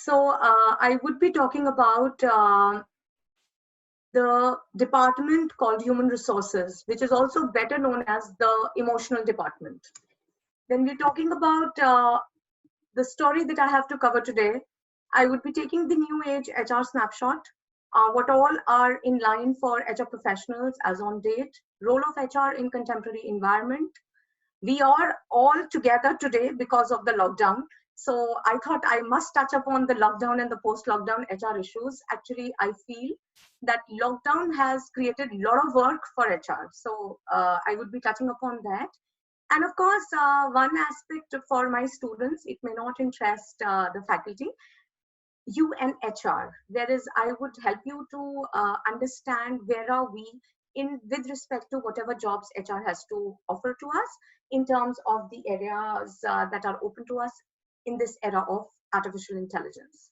I would be talking about the department called Human Resources, which is also better known as the Emotional Department. When we're talking about the story that I have to cover today, I would be taking the new age HR snapshot, what all are in line for HR professionals as on date, role of HR in contemporary environment. We are all together today because of the lockdown. So I thought I must touch upon the lockdown and the post-lockdown HR issues. Actually, I feel that lockdown has created a lot of work for HR. So I would be touching upon that. And of course, one aspect for my students, it may not interest the faculty, you and HR. Whereas I would help you to understand where are we in with respect to whatever jobs HR has to offer to us in terms of the areas that are open to us in this era of artificial intelligence.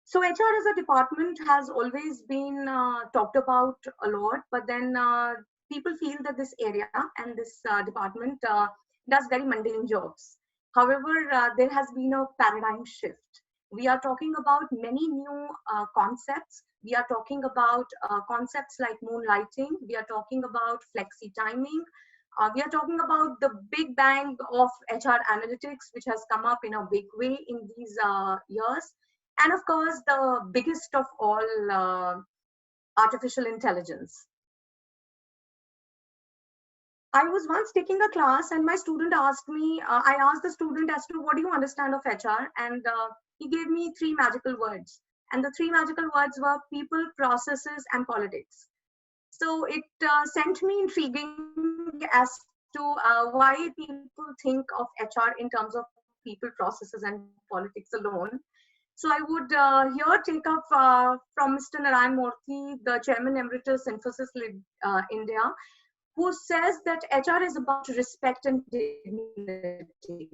So HR as a department has always been talked about a lot, but then people feel that this area and this department does very mundane jobs. However, there has been a paradigm shift. We are talking about many new concepts. We are talking about concepts like moonlighting. We are talking about flexi timing. We are talking about the big bang of HR analytics, which has come up in a big way in these years. And of course, the biggest of all, artificial intelligence. I was once taking a class and my student asked me, I asked the student as to what do you understand of HR? And he gave me three magical words. And the three magical words were people, processes, and politics. So it sent me intriguing as to why people think of HR in terms of people, processes, and politics alone. So I would here take up from Mr. Narayan Murthy, the Chairman Emeritus Infosys India, who says that HR is about respect and dignity.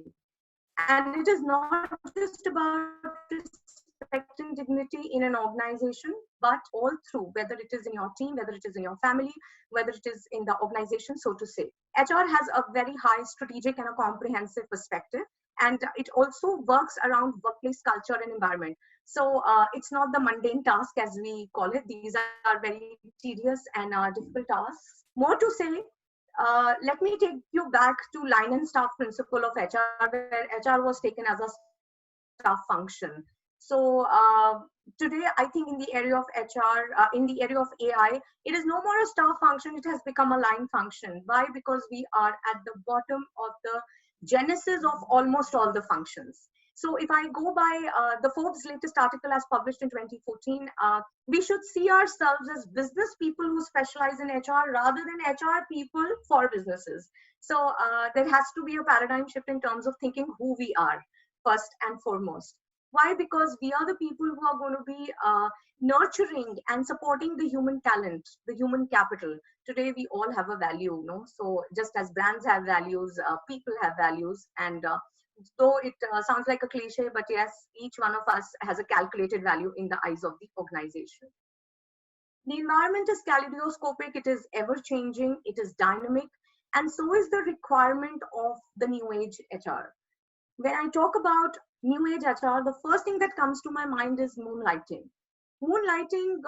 And it is not just about respect and dignity in an organization, but all through, whether it is in your team, whether it is in your family, whether it is in the organization, so to say. HR has a very high strategic and a comprehensive perspective, and it also works around workplace culture and environment. So it's not the mundane task as we call it. These are very tedious and difficult tasks. More to say, let me take you back to line and staff principle of HR, where HR was taken as a staff function. So today, I think in the area of HR, in the area of AI, it is no more a staff function, it has become a line function. Why? Because we are at the bottom of the genesis of almost all the functions. So if I go by the Forbes latest article as published in 2014, we should see ourselves as business people who specialize in HR rather than HR people for businesses. So there has to be a paradigm shift in terms of thinking who we are first and foremost. Why? Because we are the people who are going to be nurturing and supporting the human talent, the human capital. Today, we all have a value, no? So just as brands have values, people have values. And though it sounds like a cliche, but yes, each one of us has a calculated value in the eyes of the organization. The environment is kaleidoscopic, it is ever changing, it is dynamic, and so is the requirement of the new age HR. When I talk about new age HR, the first thing that comes to my mind is moonlighting. Moonlighting,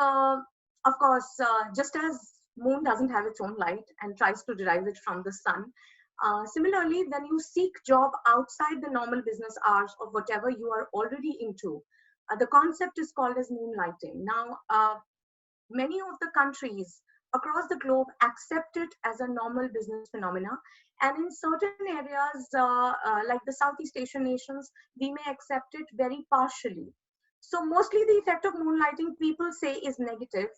of course, just as moon doesn't have its own light and tries to derive it from the sun, similarly, when you seek job outside the normal business hours of whatever you are already into, the concept is called as moonlighting. Now, many of the countries across the globe accept it as a normal business phenomena. And in certain areas, like the Southeast Asian nations, we may accept it very partially. So mostly the effect of moonlighting, people say, is negative.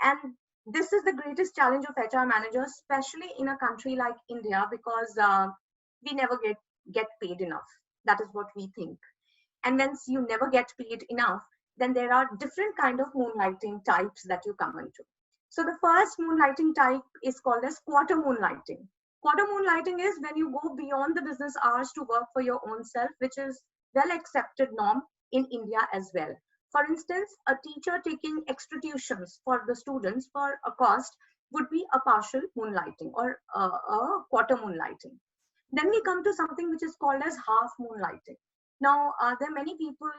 And this is the greatest challenge of HR managers, especially in a country like India, because we never get paid enough. That is what we think. And once you never get paid enough, then there are different kind of moonlighting types that you come into. So the first moonlighting type is called as quarter moonlighting. Quarter moonlighting is when you go beyond the business hours to work for your own self, which is well accepted norm in India as well. For instance, a teacher taking extra tuitions for the students for a cost would be a partial moonlighting or a quarter moonlighting. Then we come to something which is called as half moonlighting. Now, there are many people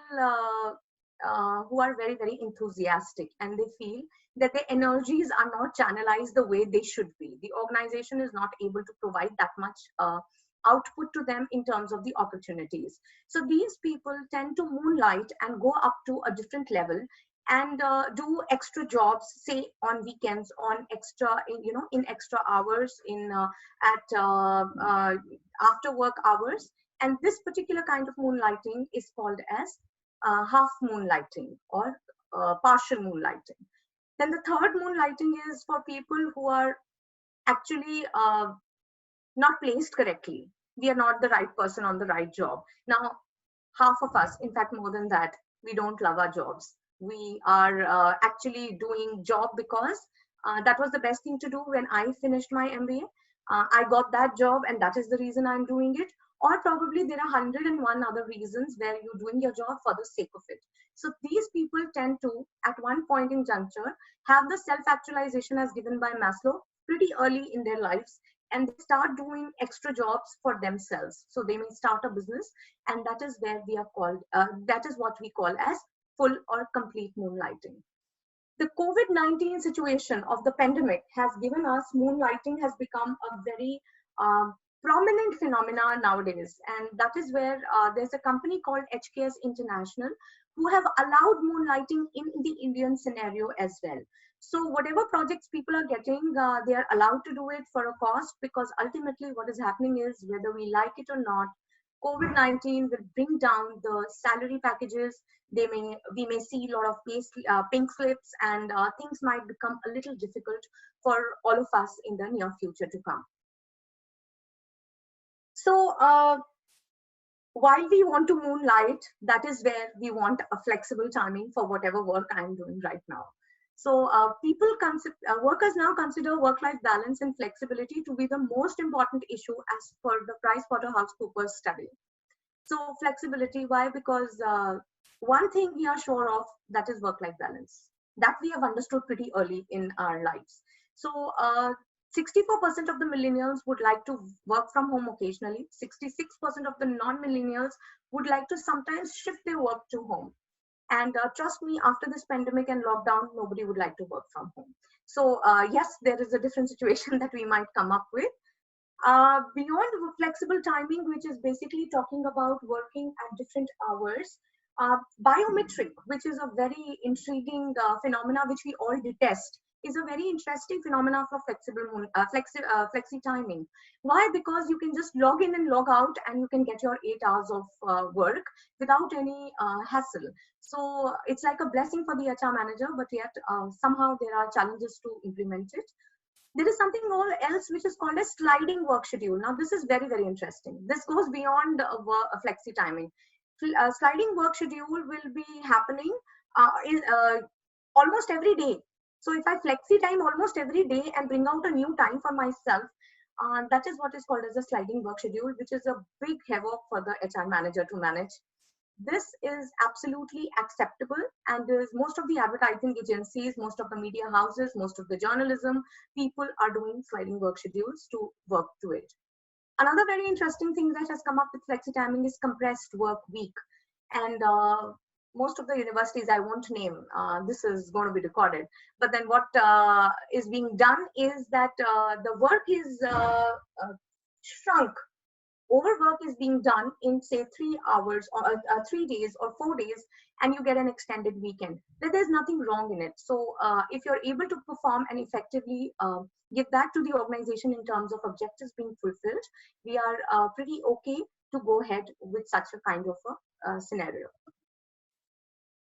who are very, very enthusiastic, and they feel that their energies are not channelized the way they should be. The organization is not able to provide that much output to them in terms of the opportunities. So these people tend to moonlight and go up to a different level and do extra jobs, say on weekends, on extra, in extra hours, in at after work hours. And this particular kind of moonlighting is called as half moonlighting or partial moonlighting. Then the third moonlighting is for people who are actually not placed correctly. We are not the right person on the right job. Now, half of us, in fact, more than that, we don't love our jobs. We are actually doing job because that was the best thing to do when I finished my MBA. I got that job, and that is the reason I'm doing it. Or probably there are 101 other reasons where you're doing your job for the sake of it. So these people tend to, at one point in juncture, have the self-actualization as given by Maslow pretty early in their lives, and they start doing extra jobs for themselves. So they may start a business, and that is where we are called, that is what we call as full or complete moonlighting. The COVID-19 situation of the pandemic has given us, moonlighting has become a very prominent phenomena nowadays. And that is where there's a company called HKS International who have allowed moonlighting in the Indian scenario as well. So whatever projects people are getting, they are allowed to do it for a cost, because ultimately what is happening is, whether we like it or not, COVID-19 will bring down the salary packages. We may see a lot of pink slips, and things might become a little difficult for all of us in the near future to come. So while we want to moonlight, that is where we want a flexible timing for whatever work I'm doing right now. So workers now consider work-life balance and flexibility to be the most important issue as per the PricewaterhouseCoopers study. So flexibility, why? Because one thing we are sure of, that is work-life balance. That we have understood pretty early in our lives. So 64% of the millennials would like to work from home occasionally. 66% of the non-millennials would like to sometimes shift their work to home. And trust me, after this pandemic and lockdown, nobody would like to work from home. So yes, there is a different situation that we might come up with. Beyond flexible timing, which is basically talking about working at different hours, biometric, which is a very intriguing phenomena which we all detest, is a very interesting phenomena for flexi timing. Why? Because you can just log in and log out, and you can get your 8 hours of work without any hassle. So it's like a blessing for the HR manager, but yet somehow there are challenges to implement it. There is something else which is called a sliding work schedule. Now, this is very, very interesting. This goes beyond flexi timing. Sliding work schedule will be happening almost every day. So if I flexi time almost every day and bring out a new time for myself, that is what is called as a sliding work schedule, which is a big havoc for the HR manager to manage. This is absolutely acceptable, and most of the advertising agencies, most of the media houses, most of the journalism people are doing sliding work schedules to work to it. Another very interesting thing that has come up with flexi timing is compressed work week. And most of the universities, I won't name, this is going to be recorded, but then what is being done is that the work is shrunk. Overwork is being done in, say, 3 hours or 3 days or 4 days, and you get an extended weekend. There's nothing wrong in it. So if you're able to perform and effectively give back to the organization in terms of objectives being fulfilled, we are pretty okay to go ahead with such a kind of a scenario.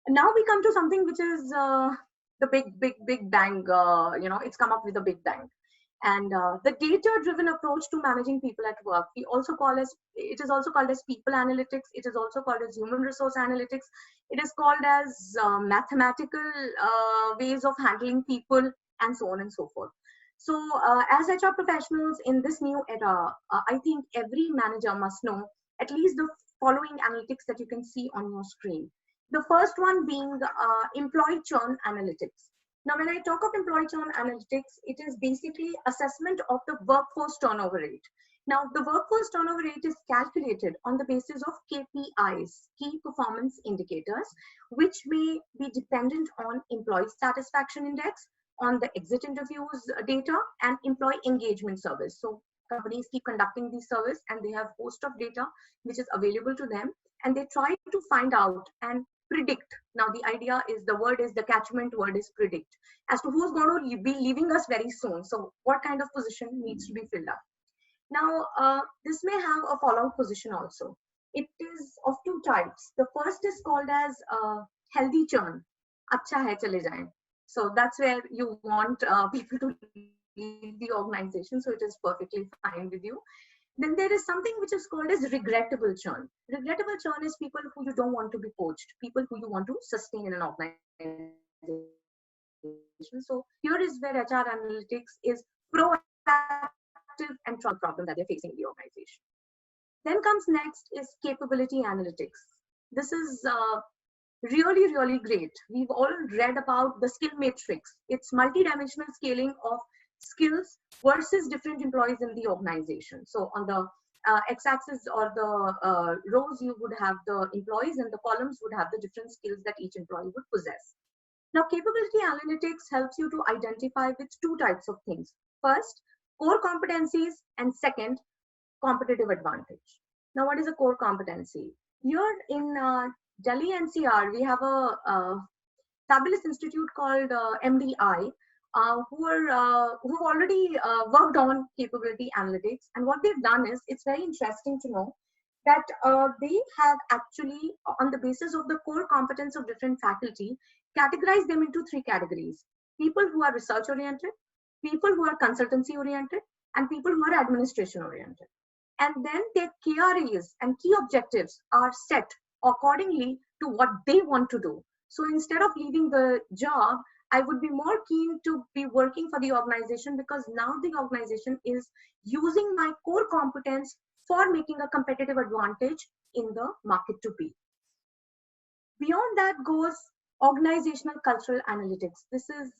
Now we come to something which is the big bang. It's come up with a big bang. And the data-driven approach to managing people at work, it is also called as people analytics. It is also called as human resource analytics. It is called as mathematical ways of handling people, and so on and so forth. So as HR professionals in this new era, I think every manager must know at least the following analytics that you can see on your screen. The first one being employee churn analytics. Now, when I talk of employee churn analytics, it is basically assessment of the workforce turnover rate. Now, the workforce turnover rate is calculated on the basis of KPIs, key performance indicators, which may be dependent on employee satisfaction index, on the exit interviews data, and employee engagement surveys. So companies keep conducting these surveys and they have host of data which is available to them, and they try to find out and predict. Now, the idea is, the catchment word is predict, as to who's going to be leaving us very soon. So what kind of position needs to be filled up. Now, this may have a follow-up position also. It is of two types. The first is called as healthy churn. Acha hai chale jaye. So that's where you want people to leave the organization. So it is perfectly fine with you. Then there is something which is called as regrettable churn. Regrettable churn is people who you don't want to be poached, people who you want to sustain in an organization. So here is where HR analytics is proactive and solve problem that they're facing in the organization. Then comes next is capability analytics. This is really, really great. We've all read about the skill matrix. It's multi-dimensional scaling of skills versus different employees in the organization. So on the x-axis or the rows, you would have the employees, and the columns would have the different skills that each employee would possess. Now, capability analytics helps you to identify with two types of things. First, core competencies, and second, competitive advantage. Now, what is a core competency? Here in Delhi NCR, we have a fabulous institute called MDI, who've already worked on capability analytics. And what they've done is, it's very interesting to know that they have actually, on the basis of the core competence of different faculty, categorized them into three categories: people who are research oriented, people who are consultancy oriented, and people who are administration oriented. And then their KRAs and key objectives are set accordingly to what they want to do. So instead of leaving the job, I would be more keen to be working for the organization, because now the organization is using my core competence for making a competitive advantage in the market to be. Beyond that goes organizational cultural analytics. This is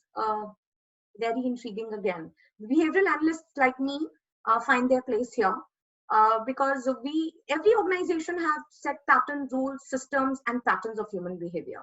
very intriguing again. Behavioral analysts like me find their place here. Because every organization have set pattern, rules, systems, and patterns of human behavior.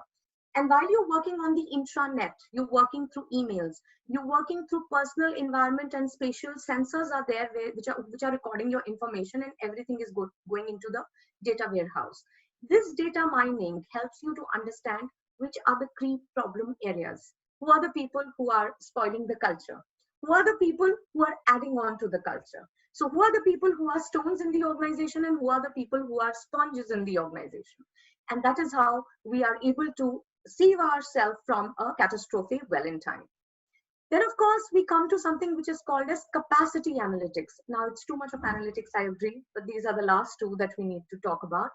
And while you're working on the intranet, you're working through emails, you're working through personal environment, and spatial sensors are there which are recording your information, and everything is going into the data warehouse. This data mining helps you to understand which are the key problem areas. Who are the people who are spoiling the culture? Who are the people who are adding on to the culture? So who are the people who are stones in the organization, and who are the people who are sponges in the organization? And that is how we are able to save ourselves from a catastrophe well in time. Then, of course, we come to something which is called as capacity analytics. Now, it's too much of analytics, I agree, but these are the last two that we need to talk about.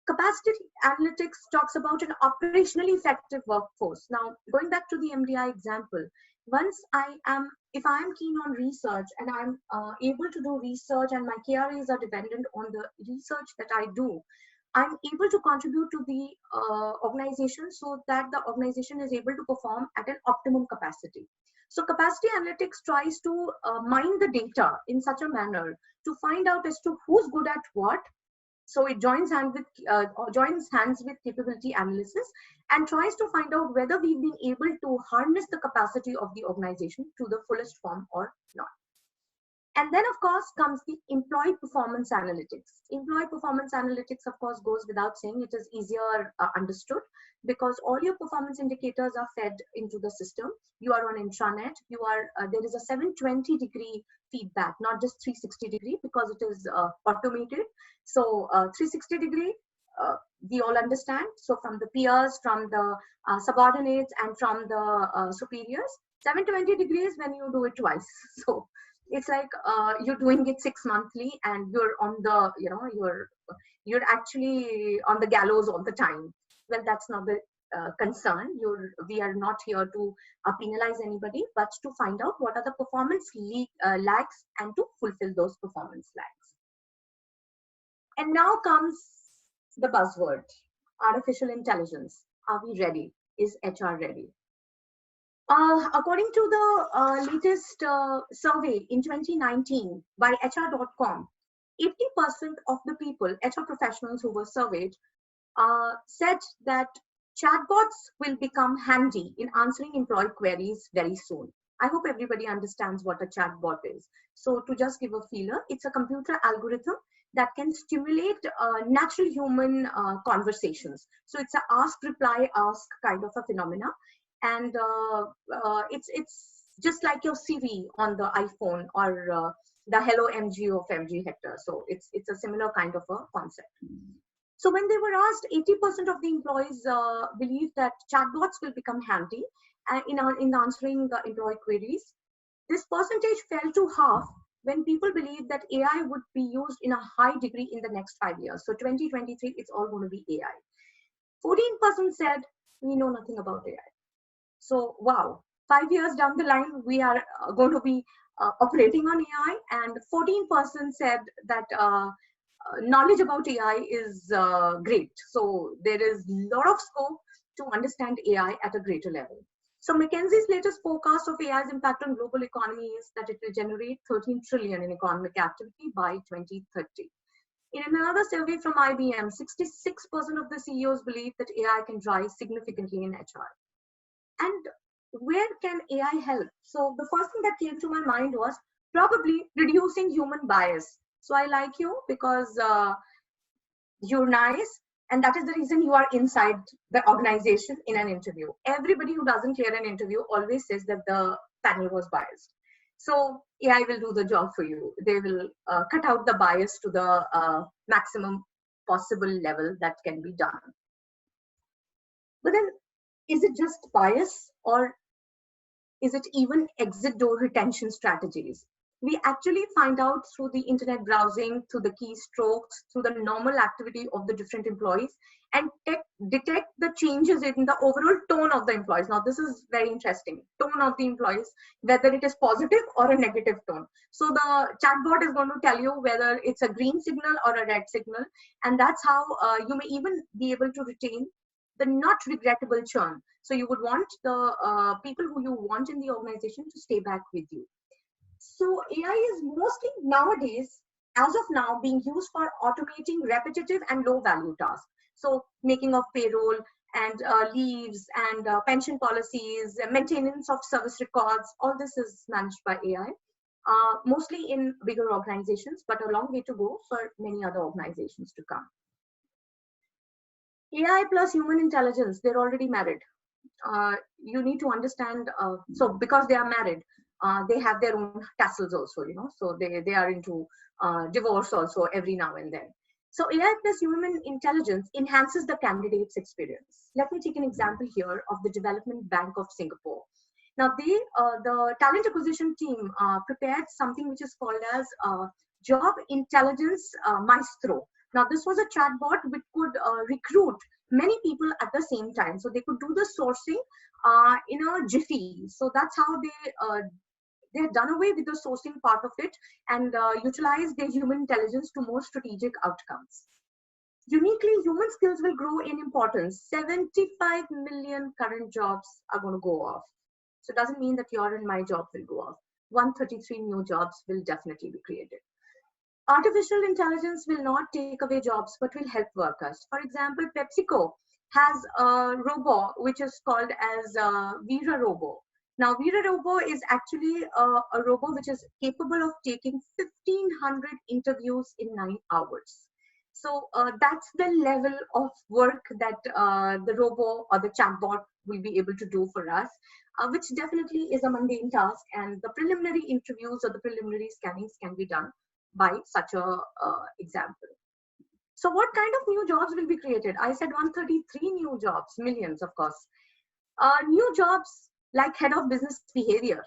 Capacity analytics talks about an operationally effective workforce. Now, going back to the MDI example, if I am keen on research and I'm able to do research, and my KRAs are dependent on the research that I do, I'm able to contribute to the organization so that the organization is able to perform at an optimum capacity. So capacity analytics tries to mine the data in such a manner to find out as to who's good at what. So it joins hands with capability analysis and tries to find out whether we've been able to harness the capacity of the organization to the fullest form or not. And then, of course, comes the employee performance analytics. Employee performance analytics, of course, goes without saying. It is easier understood because all your performance indicators are fed into the system. You are on intranet. There is a 720-degree feedback, not just 360-degree, because it is automated. So 360-degree, we all understand. So from the peers, from the subordinates, and from the superiors. 720 degrees when you do it twice. So it's like you're doing it 6 monthly, and you're on the, you're actually on the gallows all the time. Well, that's not the concern. We are not here to penalize anybody, but to find out what are the performance lags and to fulfill those performance lags. And now comes the buzzword, artificial intelligence. Are we ready? Is HR ready? According to the latest survey in 2019 by HR.com, 80% of the people, HR professionals who were surveyed, said that chatbots will become handy in answering employee queries very soon. I hope everybody understands what a chatbot is. So to just give a feeler, it's a computer algorithm that can stimulate natural human conversations. So it's a ask, reply, ask kind of a phenomena. And it's just like your Siri on the iPhone or the Hello MG of MG Hector. So it's a similar kind of a concept. So when they were asked, 80% of the employees believe that chatbots will become handy in answering employee queries. This percentage fell to half when people believe that AI would be used in a high degree in the next 5 years. So 2023, it's all going to be AI. 14% said, we know nothing about AI. So wow, 5 years down the line, we are going to be operating on AI, and 14% said that knowledge about AI is great. So there is a lot of scope to understand AI at a greater level. So McKinsey's latest forecast of AI's impact on global economy is that it will generate 13 trillion in economic activity by 2030. In another survey from IBM, 66% of the CEOs believe that AI can drive significantly in HR. And where can AI help? So the first thing that came to my mind was probably reducing human bias. So I like you because you're nice, and that is the reason you are inside the organization in an interview. Everybody who doesn't clear an interview always says that the panel was biased. So AI will do the job for you. They will cut out the bias to the maximum possible level that can be done. But then, is it just bias, or is it even exit door retention strategies? We actually find out through the internet browsing, through the keystrokes, through the normal activity of the different employees, and detect the changes in the overall tone of the employees. Now, this is very interesting. Tone of the employees, whether it is positive or a negative tone. So the chatbot is going to tell you whether it's a green signal or a red signal. And that's how you may even be able to retain the not regrettable churn. So you would want the people who you want in the organization to stay back with you. So AI is mostly nowadays, as of now, being used for automating repetitive and low value tasks. So making of payroll and leaves and pension policies, maintenance of service records, all this is managed by AI, mostly in bigger organizations, but a long way to go for many other organizations to come. AI plus human intelligence, they're already married. You need to understand, so because they are married, they have their own tassels also, so they are into divorce also every now and then. So AI plus human intelligence enhances the candidate's experience. Let me take an example here of the Development Bank of Singapore. Now, the talent acquisition team prepared something which is called as Job Intelligence Maestro. Now, this was a chatbot which could recruit many people at the same time. So they could do the sourcing in a jiffy. So that's how they had done away with the sourcing part of it and utilized their human intelligence to more strategic outcomes. Uniquely, human skills will grow in importance. 75 million current jobs are going to go off. So it doesn't mean that your and my job will go off. 133 new jobs will definitely be created. Artificial intelligence will not take away jobs, but will help workers. For example, PepsiCo has a robot which is called as Vera Robo. Now, Vera Robo is actually a robot which is capable of taking 1,500 interviews in 9 hours. So that's the level of work that the robo or the chatbot will be able to do for us, which definitely is a mundane task. And the preliminary interviews or the preliminary scannings can be done by such a example. So what kind of new jobs will be created? I said 133 new jobs, millions, of course. New jobs like head of business behavior.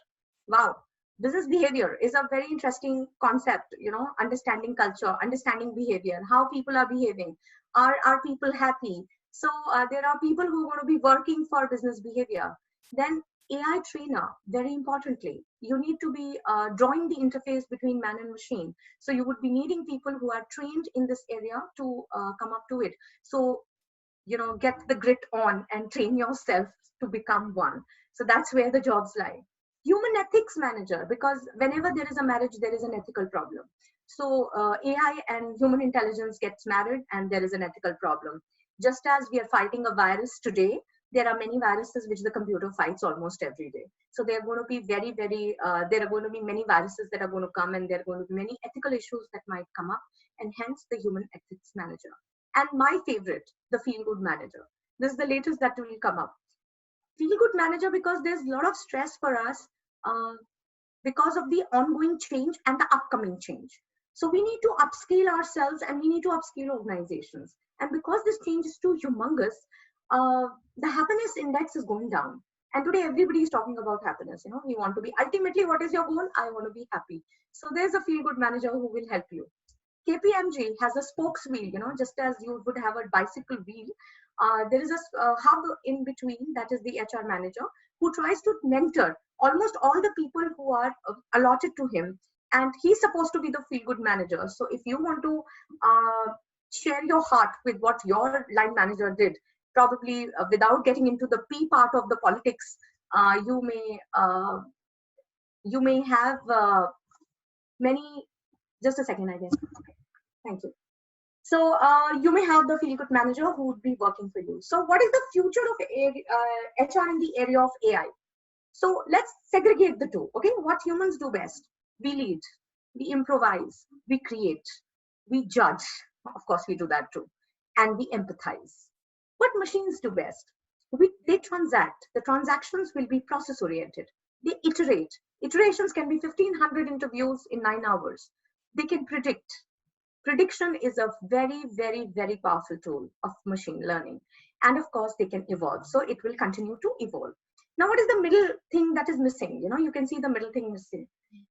Wow. Business behavior is a very interesting concept, understanding culture, understanding behavior, how people are behaving. Are people happy? So there are people who are going to be working for business behavior. Then AI trainer, very importantly, you need to be drawing the interface between man and machine. So you would be needing people who are trained in this area to come up to it. So, get the grit on and train yourself to become one. So that's where the jobs lie. Human ethics manager, because whenever there is a marriage, there is an ethical problem. So AI and human intelligence gets married and there is an ethical problem. Just as we are fighting a virus today, there are many viruses which the computer fights almost every day. So there are going to be there are going to be many viruses that are going to come, and there are going to be many ethical issues that might come up, and hence the human ethics manager. And my favorite, the feel good manager. This is the latest that will come up. Feel good manager, because there's a lot of stress for us uh, because of the ongoing change and the upcoming change. So we need to upskill ourselves and we need to upskill organizations. And because this change is too humongous, the happiness index is going down. And today everybody is talking about happiness. You know, we want to be, ultimately, what is your goal? I want to be happy. So there's a feel good manager who will help you. KPMG has a spokes wheel, you know, just as you would have a bicycle wheel. There is a hub in between, that is the HR manager, who tries to mentor almost all the people who are allotted to him. And he's supposed to be the feel good manager. So if you want to share your heart with what your line manager did, probably without getting into the P part of the politics, you may have many. Just a second, I guess. Okay. Thank you. So you may have the feel good manager who would be working for you. So what is the future of HR in the area of AI? So let's segregate the two. Okay, what humans do best? We lead, we improvise, we create, we judge. Of course, we do that too, and we empathize. What machines do best? They transact. The transactions will be process oriented. They iterate. Iterations can be 1,500 interviews in 9 hours. They can predict. Prediction is a very, very, very powerful tool of machine learning. And of course, they can evolve. So it will continue to evolve. Now, what is the middle thing that is missing? You know, you can see the middle thing missing.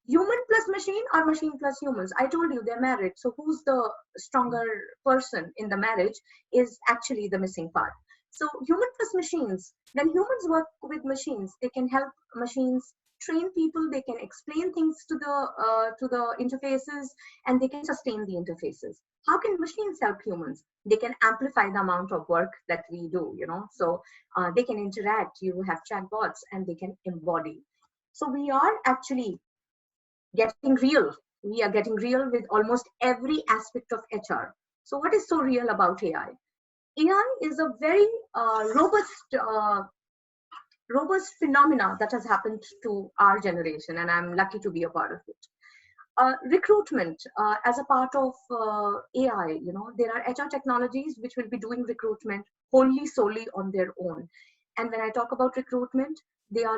Human plus machine or machine plus humans. I told you they're married. So who's the stronger person in the marriage is actually the missing part. So human plus machines, when humans work with machines, they can help machines train people, they can explain things to the interfaces, and they can sustain the interfaces. How can machines help humans? They can amplify the amount of work that we do, you know. So they can interact. You have chatbots, and they can embody. So we are actually getting real. We are getting real with almost every aspect of HR. So what is so real about AI? AI is a very robust phenomena that has happened to our generation, and I'm lucky to be a part of it. Recruitment as a part of AI, you know, there are HR technologies which will be doing recruitment wholly solely on their own. And when I talk about recruitment, they're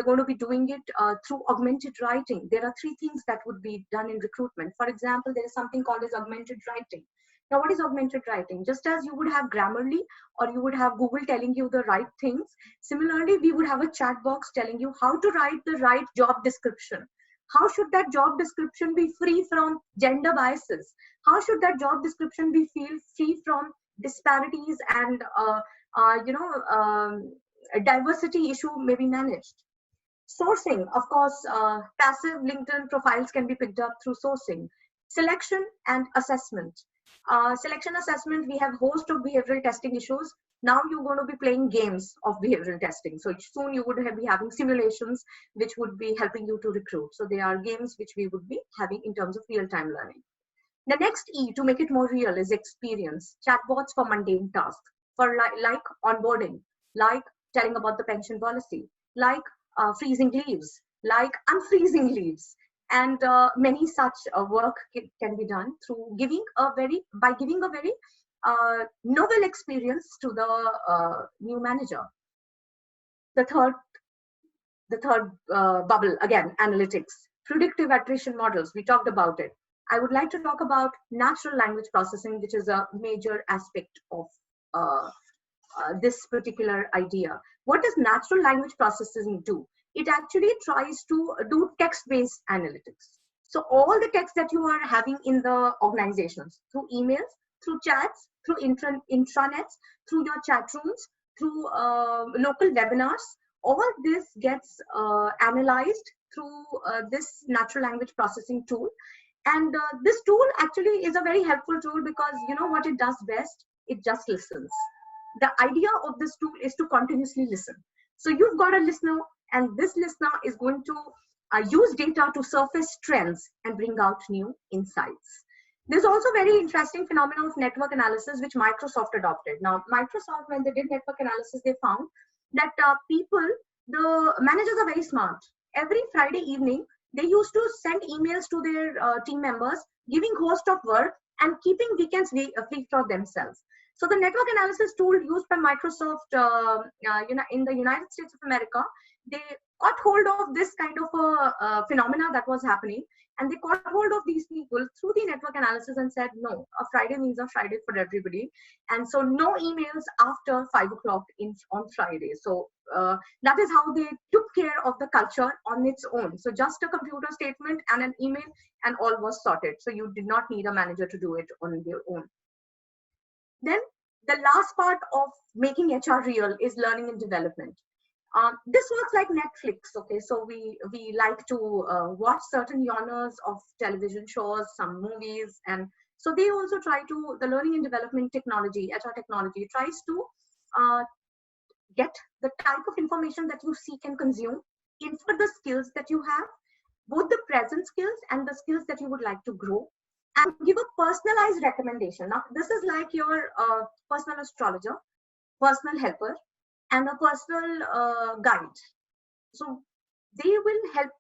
going to be doing it through augmented writing. There are three things that would be done in recruitment. For example, there is something called as augmented writing. Now, what is augmented writing? Just as you would have Grammarly or you would have Google telling you the right things, similarly, we would have a chat box telling you how to write the right job description. How should that job description be free from gender biases? How should that job description be free from disparities and a diversity issue may be managed? Sourcing, of course, passive LinkedIn profiles can be picked up through sourcing. Selection and assessment. Selection assessment, we have a host of behavioral testing issues. Now you're going to be playing games of behavioral testing. So soon you would be having simulations which would be helping you to recruit. So they are games which we would be having in terms of real-time learning. The next E, to make it more real, is experience. Chatbots for mundane tasks, for like onboarding, like telling about the pension policy, like freezing leaves, like unfreezing leaves. And many such work can be done through giving a very novel experience to the new manager. The third bubble, again, analytics, predictive attrition models. We talked about it. I would like to talk about natural language processing, which is a major aspect of this particular idea. What does natural language processing do? It actually tries to do text-based analytics. So all the text that you are having in the organizations, through emails, through chats, through intranets, through your chat rooms, through local webinars, all this gets analyzed through this natural language processing tool. And this tool actually is a very helpful tool because you know what it does best? It just listens. The idea of this tool is to continuously listen. So you've got a listener, and this listener is going to use data to surface trends and bring out new insights. There's also very interesting phenomenon of network analysis, which Microsoft adopted. Now, Microsoft, when they did network analysis, they found that the managers are very smart. Every Friday evening, they used to send emails to their team members, giving host of work and keeping weekends free for themselves. So the network analysis tool used by Microsoft, in the United States of America, they got hold of this kind of a phenomena that was happening, and they got hold of these people through the network analysis and said, no, a Friday means a Friday for everybody, and so no emails after 5 o'clock on Friday. So that is how they took care of the culture on its own. So just a computer statement and an email, and all was sorted. So you did not need a manager to do it on their own. Then the last part of making HR real is learning and development. This works like Netflix. Okay, so we like to watch certain genres of television shows, some movies, and so they also try to, the learning and development technology, HR technology, tries to get the type of information that you seek and consume, infer the skills that you have, both the present skills and the skills that you would like to grow, and give a personalized recommendation. Now, this is like your personal astrologer, personal helper, and a personal guide. So they will help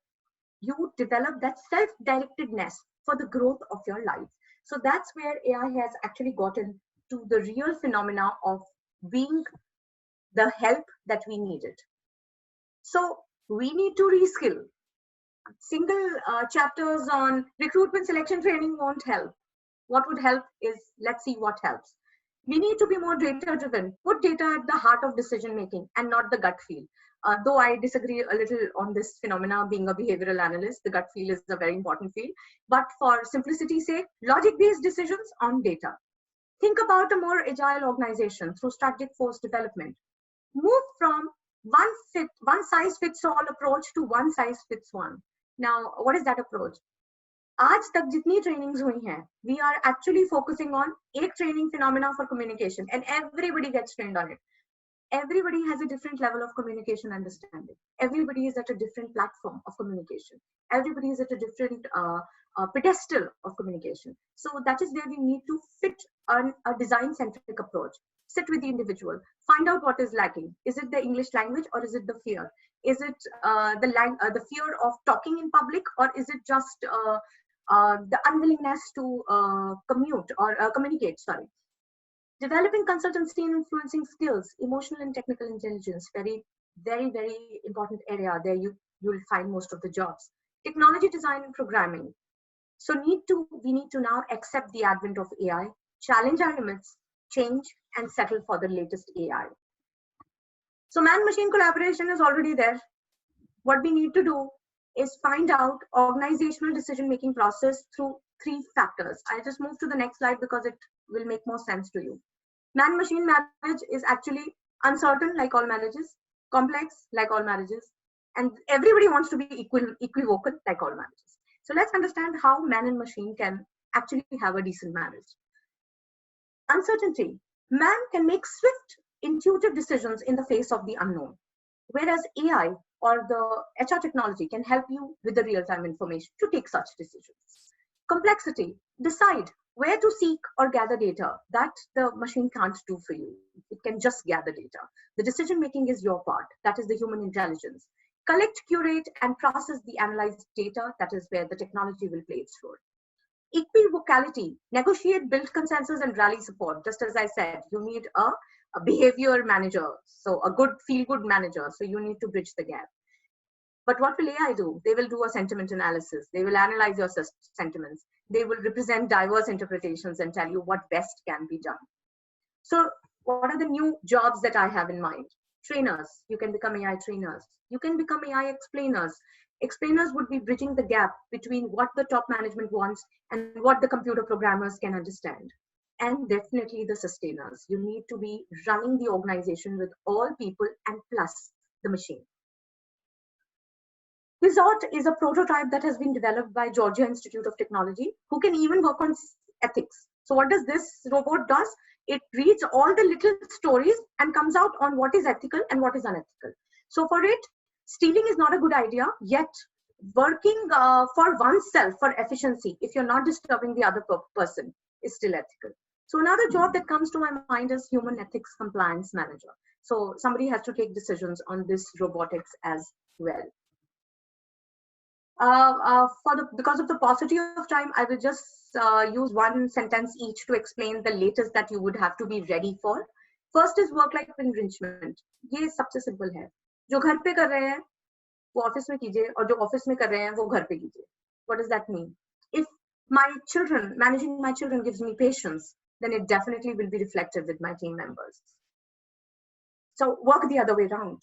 you develop that self-directedness for the growth of your life. So that's where AI has actually gotten to the real phenomena of being the help that we needed. So we need to reskill. Single chapters on recruitment selection training won't help. What would help is, let's see what helps. We need to be more data driven, put data at the heart of decision making and not the gut feel. Though I disagree a little on this phenomena, being a behavioral analyst, the gut feel is a very important field. But for simplicity's sake, logic-based decisions on data. Think about a more agile organization through strategic force development. Move from one size fits all approach to one size fits one. Now, what is that approach? आज तक जितनी trainings हुई हैं, we are actually focusing on एक training phenomena for communication, and everybody gets trained on it. Everybody has a different level of communication understanding. Everybody is at a different platform of communication. Everybody is at a different pedestal of communication. So that is where we need to fit a design-centric approach. Sit with the individual, find out what is lacking. Is it the English language or is it the fear? Is it the fear of talking in public, or is it just the unwillingness to communicate? Sorry. Developing consultancy and influencing skills, emotional and technical intelligence, very, very, very important area. There you will find most of the jobs. Technology design and programming. So we need to now accept the advent of AI, challenge our limits, change, and settle for the latest AI. So man-machine collaboration is already there. What we need to do is find out organizational decision-making process through 3 factors. I'll just move to the next slide because it will make more sense to you. Man-machine marriage is actually uncertain, like all marriages, complex, like all marriages, and everybody wants to be equivocal, like all marriages. So let's understand how man and machine can actually have a decent marriage. Uncertainty. Man can make swift, intuitive decisions in the face of the unknown, whereas AI or the HR technology can help you with the real-time information to take such decisions. Complexity. Decide where to seek or gather data. That the machine can't do for you. It can just gather data. The decision making is your part. That is the human intelligence. Collect, curate, and process the analyzed data. That is where the technology will play its role. Equivocality. Negotiate, build consensus, and rally support. Just as I said, you need a behavior manager. So a good feel-good manager. So you need to bridge the gap. But what will AI do? They will do a sentiment analysis. They will analyze your sentiments. They will represent diverse interpretations and tell you what best can be done. So what are the new jobs that I have in mind? Trainers. You can become AI trainers. You can become AI explainers. Explainers would be bridging the gap between what the top management wants and what the computer programmers can understand. And definitely the sustainers. You need to be running the organization with all people and plus the machine. Resort is a prototype that has been developed by Georgia Institute of Technology, who can even work on ethics. So what does this robot does? It reads all the little stories and comes out on what is ethical and what is unethical. So for it, stealing is not a good idea, yet Working for oneself for efficiency, if you're not disturbing the other person, is still ethical. So another job that comes to my mind is human ethics compliance manager. So somebody has to take decisions on this robotics as well. Because of the paucity of time, I will just use one sentence each to explain the latest that you would have to be ready for. First is work-life enrichment. ये सबसे simple है. जो घर पे कर रहे हैं वो ऑफिस में कीजिए और जो ऑफिस में कर रहे हैं वो घर पे कीजिए. What does that mean? If my children, managing my children gives me patience, then it definitely will be reflected with my team members. So work the other way around.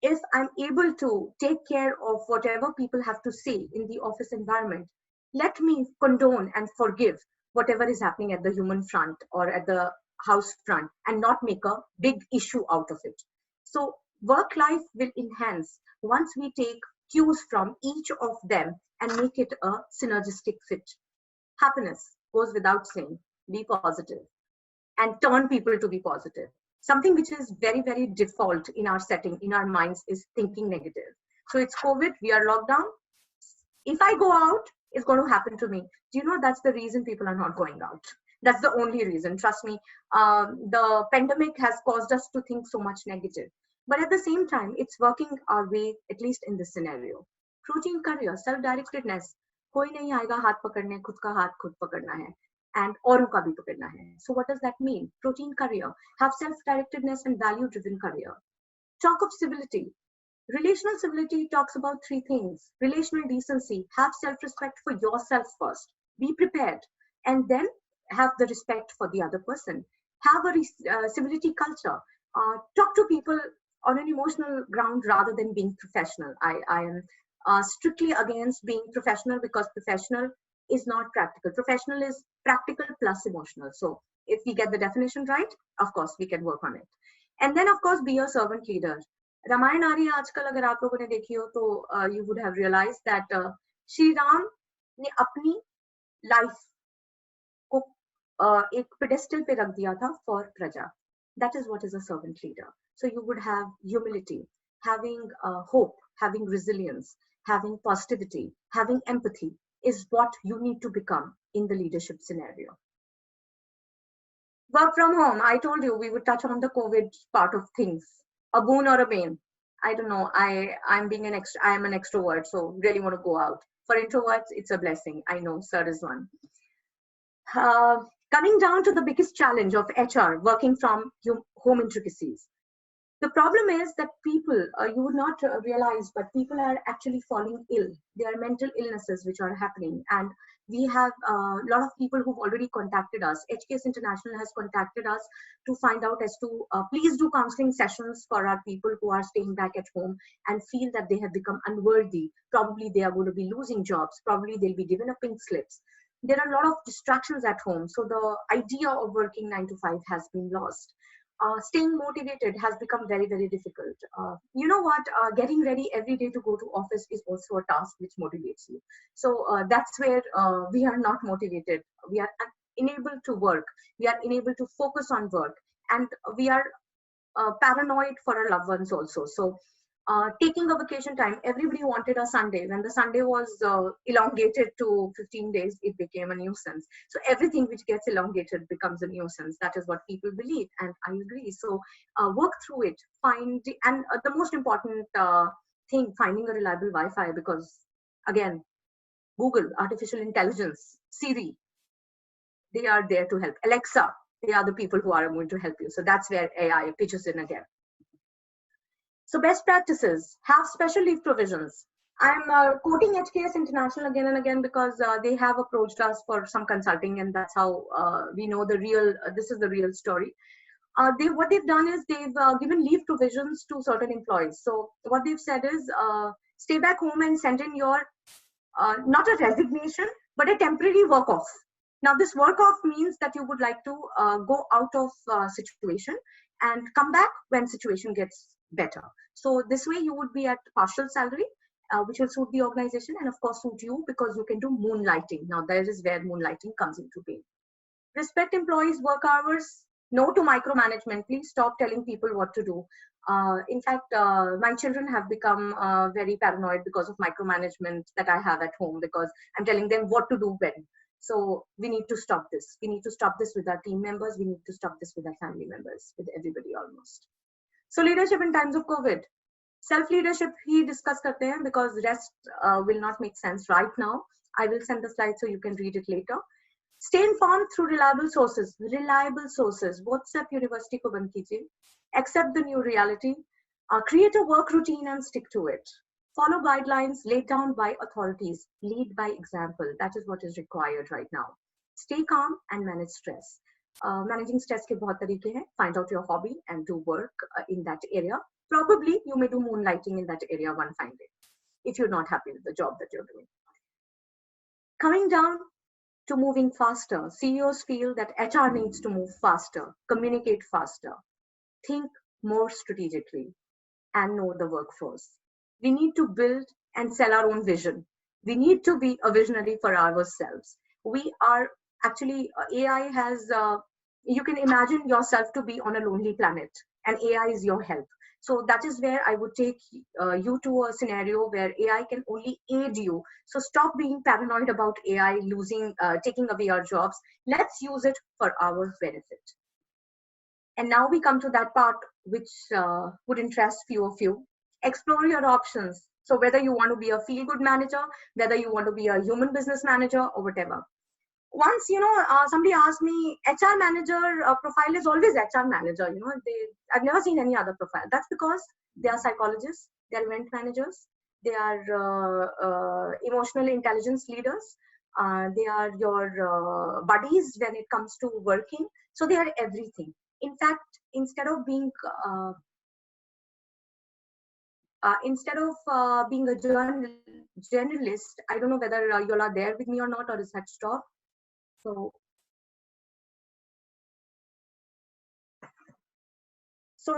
If I'm able to take care of whatever people have to say in the office environment, let me condone and forgive whatever is happening at the human front or at the house front and not make a big issue out of it. So work life will enhance once we take cues from each of them and make it a synergistic fit. Happiness goes without saying, be positive and turn people to be positive. Something which is very, very default in our setting, in our minds, is thinking negative. So it's COVID, we are locked down. If I go out, it's going to happen to me. Do you know that's the reason people are not going out? That's the only reason. Trust me, the pandemic has caused us to think so much negative. But at the same time, it's working our way, at least in this scenario. Protein career, self-directedness. कोई नहीं आएगा हाथ पकड़ने, खुद का हाथ खुद पकड़ना है. And औरों का भी पकड़ना है. So what does that mean? Protein career, have self-directedness and value-driven career. Talk of civility. Relational civility talks about three things. Relational decency, have self-respect for yourself first. Be prepared. And then have the respect for the other person. Have a civility culture. Talk to people on an emotional ground rather than being professional. I am strictly against being professional because professional is not practical. Professional is practical plus emotional. So if we get the definition right, of course, we can work on it. And then, of course, be a servant leader. Ramayan आ रही है आजकल, अगर आप लोगों ने देखी हो तो you would have realized that Shri Ram ने अपनी लाइफ को एक पेडेस्टल पे रख दिया था for प्रजा. That is what is a servant leader. So you would have humility, having hope, having resilience, having positivity, having empathy is what you need to become in the leadership scenario. Work from home. I told you we would touch on the COVID part of things. A boon or a bane? I don't know. I am an extrovert, so really want to go out. For introverts, it's a blessing. I know, sir is one. Coming down to the biggest challenge of HR, working from home intricacies. The problem is that people, you would not realize, but people are actually falling ill. There are mental illnesses which are happening. And we have a lot of people who've already contacted us. HKS International has contacted us to find out as to, please do counseling sessions for our people who are staying back at home and feel that they have become unworthy. Probably they are going to be losing jobs. Probably they'll be given a pink slips. There are a lot of distractions at home. So the idea of working 9 to 5 has been lost. Staying motivated has become very, very difficult. You know what? Getting ready every day to go to office is also a task which motivates you. So that's where we are not motivated. We are unable to work. We are unable to focus on work. And we are paranoid for our loved ones also. So taking a vacation time, everybody wanted a Sunday. When the Sunday was elongated to 15 days, it became a nuisance. So everything which gets elongated becomes a nuisance. That is what people believe, and I agree. So work through it. And the most important thing, finding a reliable Wi-Fi, because again, Google, artificial intelligence, Siri, they are there to help. Alexa, they are the people who are going to help you. So that's where AI pitches in again. So best practices, have special leave provisions. I'm quoting HKS International again and again because they have approached us for some consulting, and that's how we know the real, this is the real story. What they've done is they've given leave provisions to certain employees. So what they've said is stay back home and send in your, not a resignation, but a temporary work off. Now this work off means that you would like to go out of situation and come back when situation gets better. So this way you would be at partial salary, which will suit the organization and of course suit you because you can do moonlighting. Now there is where moonlighting comes into being. Respect employees' work hours. No to micromanagement. Please stop telling people what to do. In fact, my children have become very paranoid because of micromanagement that I have at home, because I'm telling them what to do when. So we need to stop this. We need to stop this with our team members. We need to stop this with our family members, with everybody almost. So leadership in times of COVID. Self-leadership he discuss karte hain, because rest will not make sense right now. I will send the slide so you can read it later. Stay informed through reliable sources. Reliable sources. WhatsApp university ko band kijiye. Accept the new reality. Create a work routine and stick to it. Follow guidelines laid down by authorities. Lead by example. That is what is required right now. Stay calm and manage stress. Managing stress ke bahut tarike hain. Find out your hobby and do work in that area. Probably you may do moonlighting in that area one fine day, if you're not happy with the job that you're doing. Coming down to moving faster, CEOs feel that HR needs to move faster, communicate faster, think more strategically, and know the workforce. We need to build and sell our own vision. We need to be a visionary for ourselves. We are actually, AI has, you can imagine yourself to be on a lonely planet, and AI is your help. So that is where I would take you to a scenario where AI can only aid you. So stop being paranoid about AI taking away our jobs. Let's use it for our benefit. And now we come to that part which would interest few of you. Explore your options. So whether you want to be a feel-good manager, whether you want to be a human business manager, or whatever. Once, somebody asked me, HR manager profile is always HR manager. I've never seen any other profile. That's because they are psychologists, they are event managers, they are emotional intelligence leaders, they are your buddies when it comes to working. So they are everything. In fact, instead of being a journalist, I don't know whether you all are there with me or not, or is that stopped? So,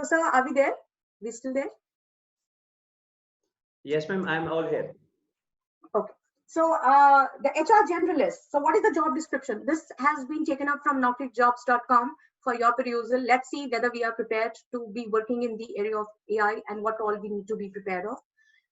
sir, are we there? We still there? Yes, ma'am. I'm all here. Okay. So the HR generalist. So what is the job description? This has been taken up from naukrijobs.com for your perusal. Let's see whether we are prepared to be working in the area of AI and what all we need to be prepared of.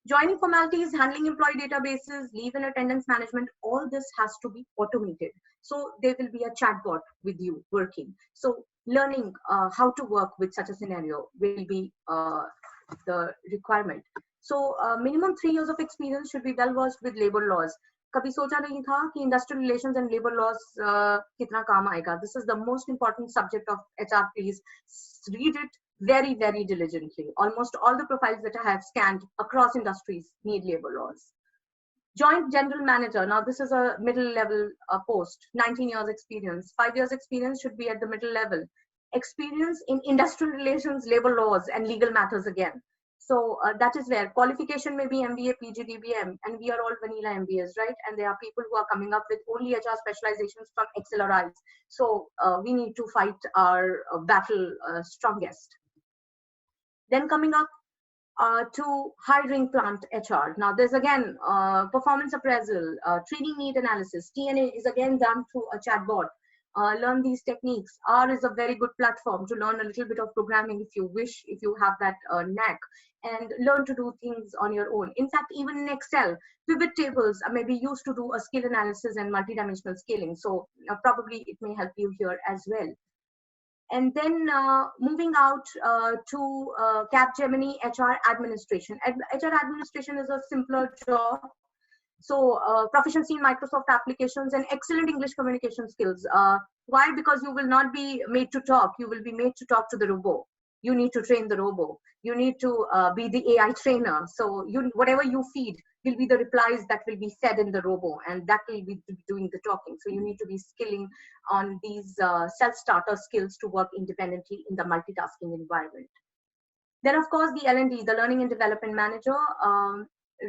Joining formalities, handling employee databases, leave and attendance management, all this has to be automated. So there will be a chatbot with you working. So learning how to work with such a scenario will be the requirement. So minimum 3 years of experience, should be well versed with labor laws. कभी सोचा नहीं था कि industrial relations and labor laws कितना काम आएगा. This is the most important subject of HR. Please read it very, very diligently. Almost all the profiles that I have scanned across industries need labor laws. Joint general manager. Now this is a middle level post. 19 years experience. 5 years experience should be at the middle level. Experience in industrial relations, labor laws, and legal matters again. So that is where qualification may be MBA, PG, DBM, and we are all vanilla MBAs, right? And there are people who are coming up with only HR specializations from Excel or IELTS. So we need to fight our battle strongest. Then coming up to hiring plant HR. Now there's again performance appraisal, training need analysis. TNA is again done through a chatbot. Learn these techniques. R is a very good platform to learn a little bit of programming if you wish, if you have that knack, and learn to do things on your own. In fact, even in Excel, pivot tables are maybe used to do a skill analysis and multidimensional scaling. So probably it may help you here as well. And then moving out to Capgemini HR administration. HR administration is a simpler job. So proficiency in Microsoft applications and excellent English communication skills. Why? Because you will not be made to talk. You will be made to talk to the robot. You need to train the robot. You need to be the AI trainer. So whatever you feed will be the replies that will be fed in the robot, and that will be doing the talking. So you need to be skilling on these self-starter skills to work independently in the multitasking environment. Then, of course, the L&D, the Learning and Development Manager,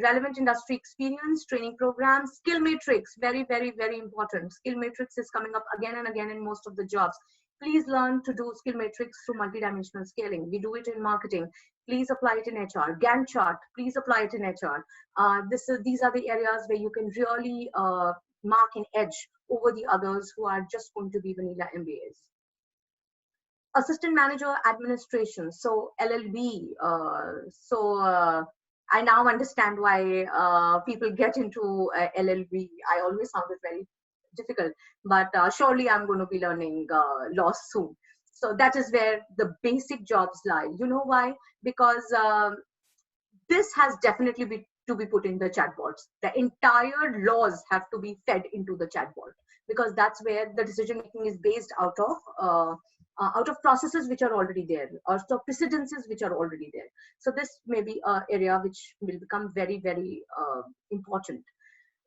relevant industry experience, training programs, skill matrix, very, very, very important. Skill matrix is coming up again and again in most of the jobs. Please learn to do skill matrix through multidimensional scaling. We do it in marketing. Please apply it in HR. Gantt chart, please apply it in HR. These are the areas where you can really mark an edge over the others who are just going to be vanilla MBAs. assistant manager administration, so LLB. I now understand why people get into LLB. I always found it very difficult, but surely I'm going to be learning law soon. So that is where the basic jobs lie. You know why? Because this has definitely to be put in the chatbots. The entire laws have to be fed into the chatbot, because that's where the decision making is based out of processes which are already there, or of precedences which are already there. So this may be an area which will become very, very important.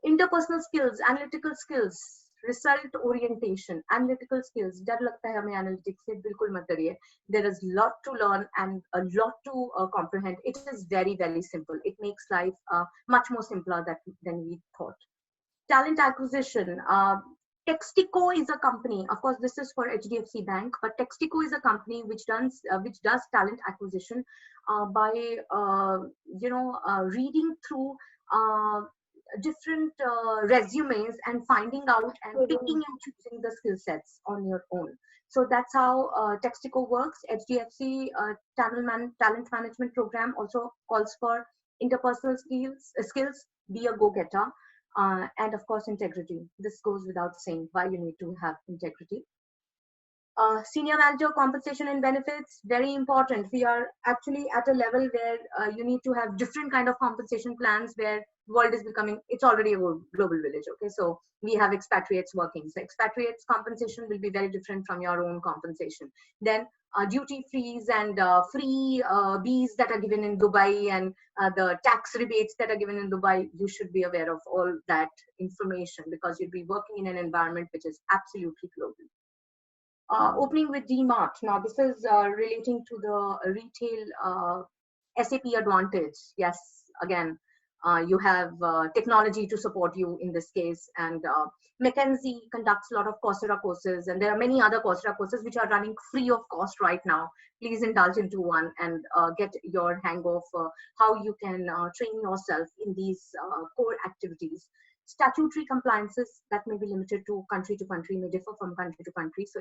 Interpersonal skills, analytical skills, result orientation, analytical skills. डर लगता है हमें analytics से, बिल्कुल मत डरिए. There is a lot to learn and a lot to comprehend. It is very, very simple. It makes life much more simpler than we thought. Talent acquisition. Textico is a company. Of course, this is for HDFC Bank, but Textico is a company which does talent acquisition by reading through different resumes and finding out and picking and choosing the skill sets on your own. So that's how Textico works. HDFC talent management program also calls for interpersonal skills, be a go-getter, and of course integrity. This goes without saying why you need to have integrity. Senior manager compensation and benefits, very important. We are actually at a level where you need to have different kind of compensation plans, where world is becoming, it's already a global village. Okay, so we have expatriates working. So expatriates compensation will be very different from your own compensation. Then duty frees and free bees that are given in Dubai, and the tax rebates that are given in Dubai, you should be aware of all that information, because you'll be working in an environment which is absolutely global. Opening with DMart. Now, this is relating to the retail SAP advantage. Yes, again, you have technology to support you in this case. And McKinsey conducts a lot of Coursera courses, and there are many other Coursera courses which are running free of cost right now. Please indulge into one and get your hang of how you can train yourself in these core activities. Statutory compliances that may be limited to country, may differ from country to country. So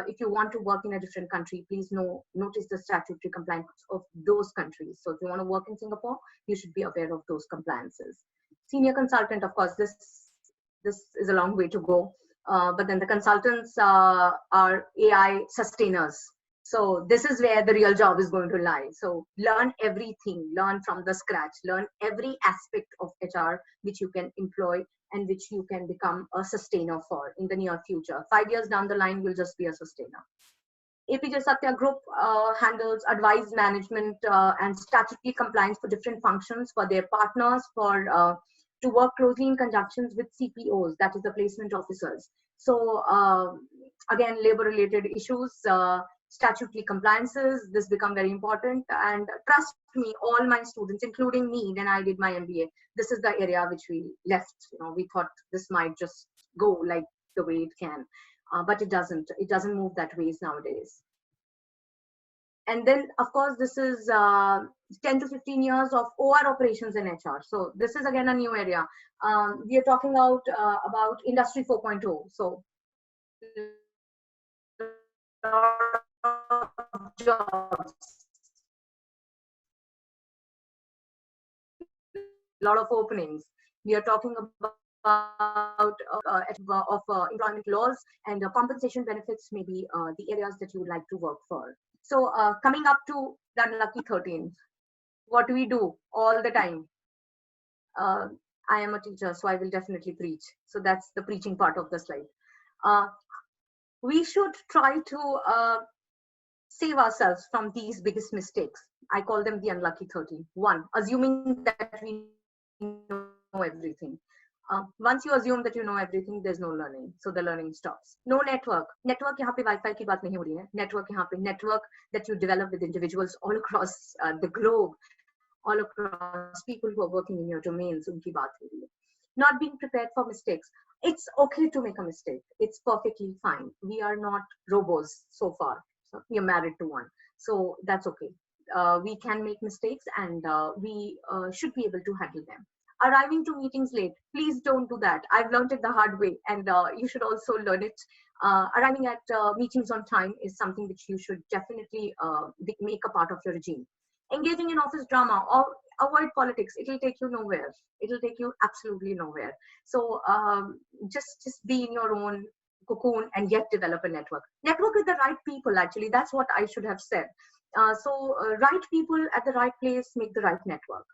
if you want to work in a different country, please notice the statutory compliance of those countries. So if you want to work in Singapore, you should be aware of those compliances. Senior consultant, of course, this is a long way to go, but then the consultants are AI sustainers. So this is where the real job is going to lie. So learn everything, learn from the scratch, learn every aspect of HR which you can employ and which you can become a sustainer for in the near future. 5 years down the line, you'll just be a sustainer. APJ Satya Group handles advice management and statutory compliance for different functions for their partners, to work closely in conjunction with CPOs, that is the placement officers. So again, labor-related issues, statutory compliances, this become very important. And trust me, all my students, including me, when I did my MBA, this is the area which we left. We thought this might just go like the way it can, but it doesn't. It doesn't move that ways nowadays. And then, of course, this is 10 to 15 years of OR operations in HR. So this is again a new area. We are talking about Industry 4.0. So jobs, a lot of openings. We are talking about employment laws, and compensation benefits may be the areas that you would like to work for. So coming up to the unlucky 13, what do we do all the time? I am a teacher, so I will definitely preach. So that's the preaching part of the slide. We should try to save ourselves from these biggest mistakes. I call them the unlucky 13. One, assuming that we know everything. Once you assume that you know everything, there's no learning. So the learning stops. No network. Network यहाँ पे Wi-Fi की बात नहीं हो रही है. Network यहाँ पे network that you develop with individuals all across the globe, all across people who are working in your domains, उनकी बात हो रही है. Not being prepared for mistakes. It's okay to make a mistake. It's perfectly fine. We are not robots so far. So we are married to one. So that's okay. We can make mistakes, and we should be able to handle them. Arriving to meetings late, please don't do that. I've learned it the hard way, and you should also learn it. Arriving at meetings on time is something which you should definitely make a part of your regime. Engaging in office drama or avoid politics, it'll take you nowhere. It'll take you absolutely nowhere. So just be in your own cocoon and yet develop a network with the right people. Actually, that's what I should have said. Right people at the right place make the right network.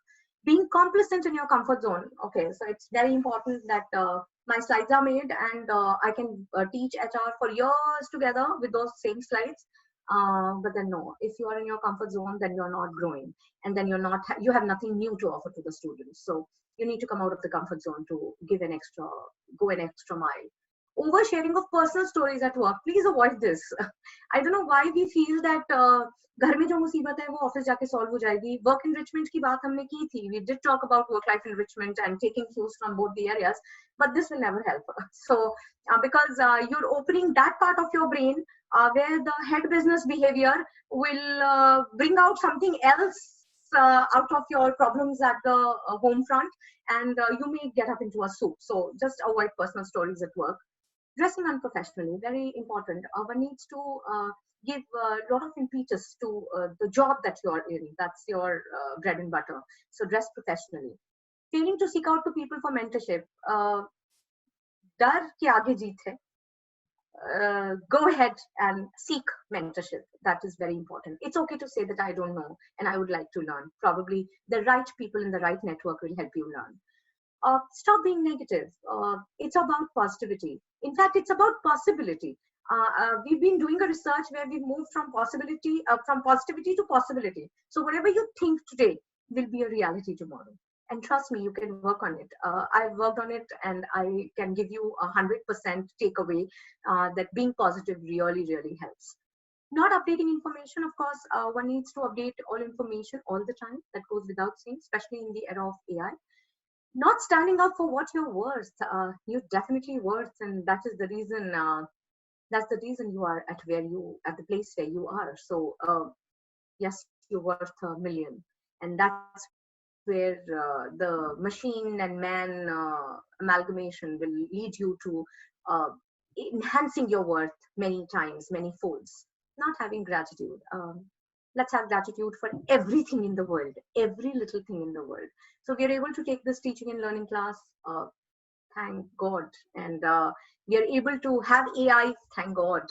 Being complacent in your comfort zone. Okay, so it's very important that my slides are made, and I can teach HR for years together with those same slides. But then no, if you are in your comfort zone, then you're not growing, and then you have nothing new to offer to the students. So you need to come out of the comfort zone to go an extra mile. Oversharing of personal stories at work, please avoid this. I don't know why we feel that घर में जो मुसीबत है वो office जाके solve हो जाएगी. Work enrichment की बात हमने की थी. We did talk about work life enrichment and taking cues from both the areas, but this will never help. So because you're opening that part of your brain where the head business behavior will bring out something else out of your problems at the home front, and you may get up into a soup. So just avoid personal stories at work. Dressing unprofessionally, very important. One needs to give a lot of impetus to the job that you are in. That's your bread and butter. So dress professionally. Failing to seek out to people for mentorship. डर के आगे जीत है. Go ahead and seek mentorship. That is very important. It's okay to say that I don't know and I would like to learn. Probably the right people in the right network will help you learn. Stop being negative. It's about positivity. In fact, it's about possibility. We've been doing a research where we've moved from positivity to possibility. So whatever you think today will be a reality tomorrow. And trust me, you can work on it. I've worked on it, and I can give you 100% takeaway that being positive really, really helps. Not updating information, of course, one needs to update all information all the time. That goes without saying, especially in the era of AI. Not standing up for what you're worth. You're definitely worth, and that is the reason. That's the reason you are at the place where you are. So yes, you're worth $1 million, and that's where the machine and man amalgamation will lead you to enhancing your worth many times, many folds. Not having gratitude. Let's have gratitude for everything in the world, every little thing in the world. So we are able to take this teaching and learning class, thank God. And we are able to have AI, thank God.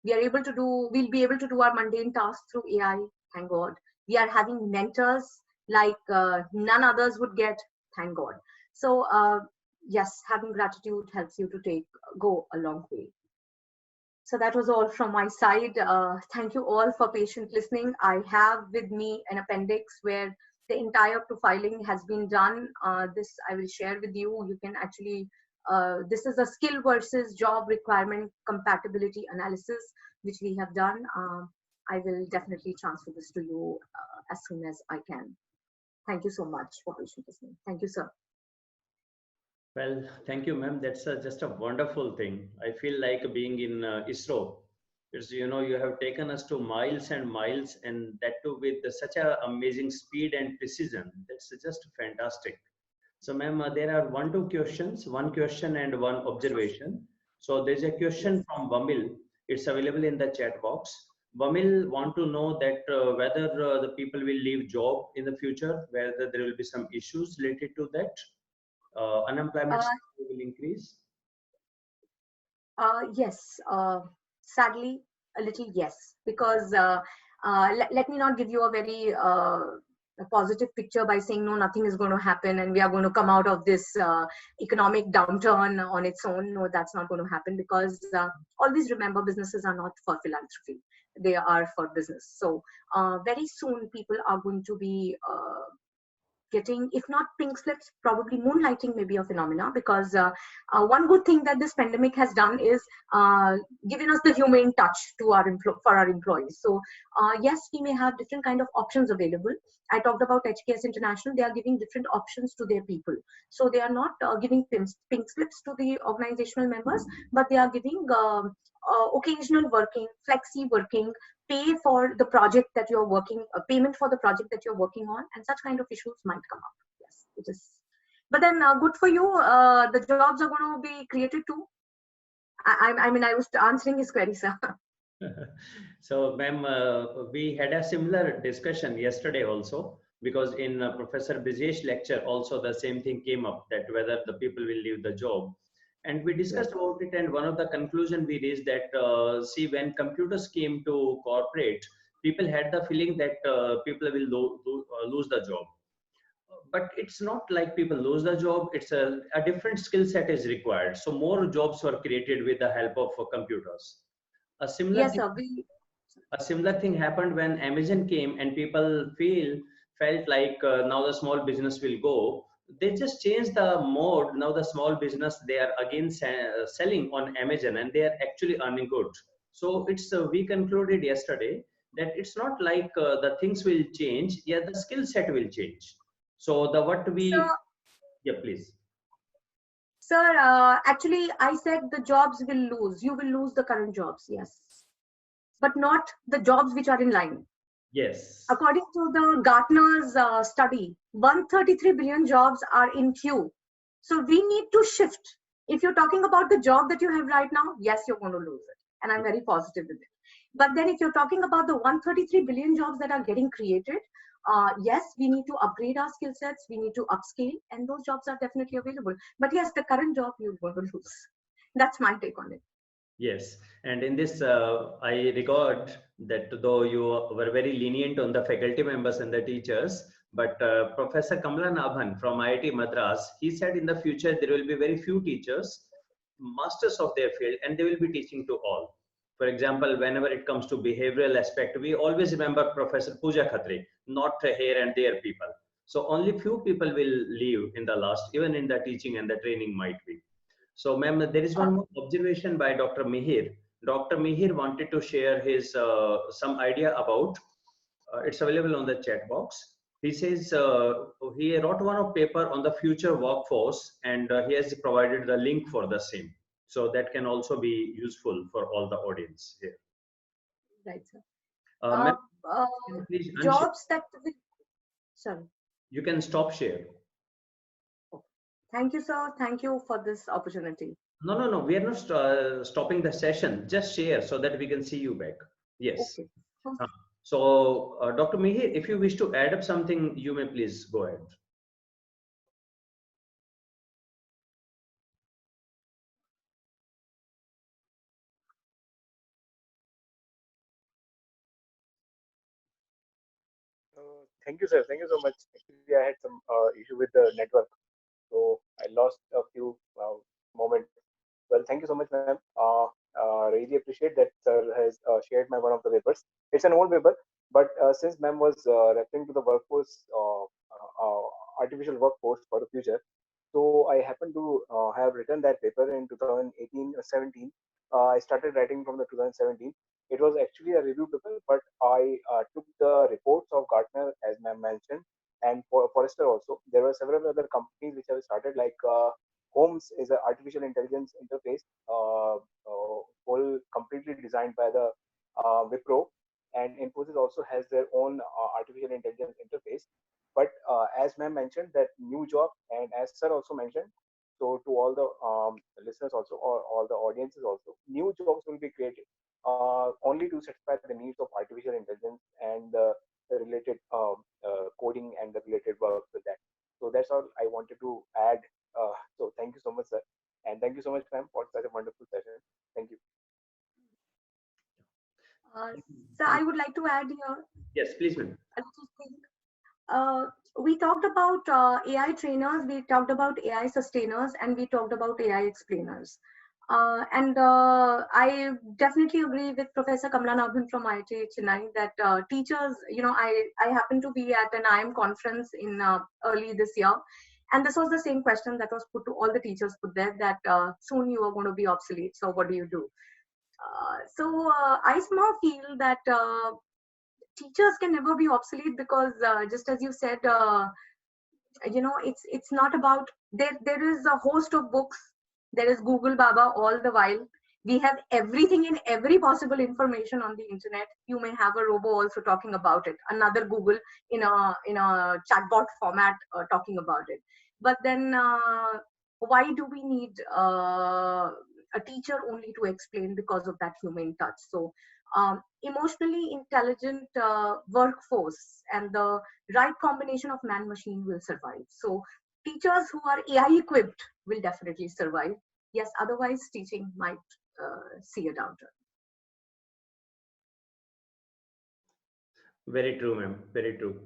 We'll be able to do our mundane tasks through AI, thank God. We are having mentors like none others would get, thank God. So yes, having gratitude helps you to go a long way. So that was all from my side. Thank you all for patient listening. I have with me an appendix where the entire profiling has been done. This I will share with you. You can actually, this is a skill versus job requirement compatibility analysis, which we have done. I will definitely transfer this to you as soon as I can. Thank you so much for patient listening. Thank you, sir. Well, thank you, ma'am. That's just a wonderful thing. I feel like being in ISRO. It's, you know, you have taken us to miles and miles, and that too with such a amazing speed and precision. That's just fantastic. So, ma'am, there are one question and one observation. So there's a question from Vamil. It's available in the chat box. Vamil want to know that whether the people will leave job in the future, whether there will be some issues related to that. Unemployment will increase? Yes, sadly, a little yes, because let me not give you a very a positive picture by saying no, nothing is going to happen and we are going to come out of this economic downturn on its own. No, that's not going to happen, because always remember, businesses are not for philanthropy, they are for business. So very soon people are going to be getting, if not pink slips, probably moonlighting may be a phenomena, because one good thing that this pandemic has done is given us the humane touch to for our employees. So yes, we may have different kind of options available. I talked about HKS International. They are giving different options to their people. So they are not giving pink slips to the organizational members, but they are giving occasional working, flexi working, pay for the project that you're working, payment for the project that you're working on, and such kind of issues might come up. Yes, it is. But then good for you, the jobs are going to be created too. I mean, I was answering his query, sir. So, ma'am, we had a similar discussion yesterday also, because in Professor Bijesh's lecture also the same thing came up, that whether the people will leave the job. And we discussed Yes. about it, and one of the conclusion we reached that, see, when computers came to corporate, people had the feeling that people will lose the job. But it's not like people lose the job, it's a different skill set is required. So more jobs were created with the help of computers. A similar Yes, thing sir. We a similar thing happened when Amazon came, and people felt like now the small business will go. They just changed the mode. Now the small business, they are again selling on Amazon, and they are actually earning good. So it's we concluded yesterday that it's not like the things will change. Yeah, the skill set will change. So the what Sir, we yeah, please. sir, actually, I said the jobs will lose. You will lose the current jobs, yes, but not the jobs which are in line. Yes. According to the Gartner's study, 133 billion jobs are in queue. So we need to shift. If you're talking about the job that you have right now, yes, you're going to lose it. And I'm very positive with it. But then if you're talking about the 133 billion jobs that are getting created, yes, we need to upgrade our skill sets. We need to upscale, and those jobs are definitely available. But yes, the current job you're going to lose. That's my take on it. Yes, and in this, I regard that though you were very lenient on the faculty members and the teachers, but Professor Kamala Nabhan from IIT Madras, he said in the future there will be very few teachers, masters of their field, and they will be teaching to all. For example, whenever it comes to behavioral aspect, we always remember Professor Puja Khatri, not here and there people. So only few people will leave in the last, even in the teaching and the training might be. So, ma'am, there is Uh, one more observation by Dr. Mihir. Dr. Mihir wanted to share his some idea about. It's available on the chat box. He says he wrote one of paper on the future workforce, and he has provided the link for the same. So that can also be useful for all the audience here. right, sir. Ma'am, Uh, uh, can you please unshare. Jobs that, sorry. You can stop share. Thank you, sir. Thank you for this opportunity. No, no, no. We are not stopping the session. Just share so that we can see you back. Yes. Okay. Uh, So, Dr. Mihir, if you wish to add up something, you may please go ahead. Thank you, sir. Thank you so much. Actually, I had some issue with the network, so I lost a few moments. Well, thank you so much, ma'am. Really appreciate that sir has shared my one of the papers. It's an old paper, but since ma'am was referring to the workforce, artificial workforce for the future, so I happened to have written that paper in 2018 or 17. I started writing from the 2017. It was actually a review paper, but I took the reports of Gartner, as ma'am mentioned, and for Forrester also. There were several other companies which have started, like Holmes is an artificial intelligence interface, whole completely designed by the Wipro, and Infosys also has their own artificial intelligence interface. But as ma'am mentioned, that new job, and as sir also mentioned, so to all the listeners also, or all the audiences also, new jobs will be created only to satisfy the needs of artificial intelligence and the related coding and the related work with that. So that's all I wanted to add. So thank you so much, sir, and thank you so much, ma'am, for such a wonderful session. Thank you. Uh, so I would like to add here Yes, please, ma'am. a little thing. Uh, we talked about AI trainers, we talked about AI sustainers, and we talked about AI explainers. And I definitely agree with Professor Kamla Nabhan from IIT Chennai that teachers, I happened to be at an IIM conference in early this year. And this was the same question that was put to all the teachers put there, that soon you are going to be obsolete. So what do you do? So I somehow feel that teachers can never be obsolete, because just as you said, it's not about, there is a host of books, there is Google Baba all the while. We have everything and every possible information on the internet. You may have a robo also talking about it, another Google in a chatbot format talking about it. but then why do we need a teacher only to explain? Because of that human touch. So emotionally intelligent workforce and the right combination of man machine will survive. So teachers who are AI equipped will definitely survive. Yes, otherwise teaching might see a downturn. Very true, ma'am. Very true.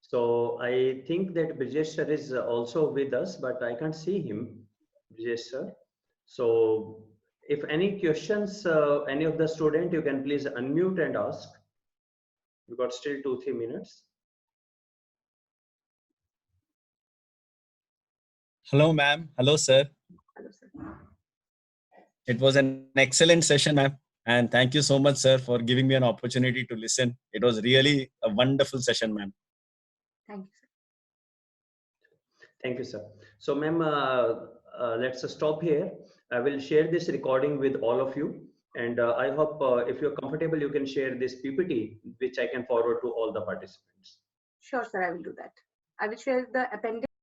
So I think that Brijesh sir is also with us, but I can't see him, Brijesh sir. So if any questions, any of the student, you can please unmute and ask. We got still 2-3 minutes. Hello, ma'am. Hello, sir. Hello, sir. It was an excellent session, ma'am. And thank you so much, sir, for giving me an opportunity to listen. It was really a wonderful session, ma'am. Thank you, sir. Thank you, sir. So, ma'am, let's stop here. I will share this recording with all of you. And I hope if you're comfortable, you can share this PPT, which I can forward to all the participants. Sure, sir, I will do that. I will share the appendix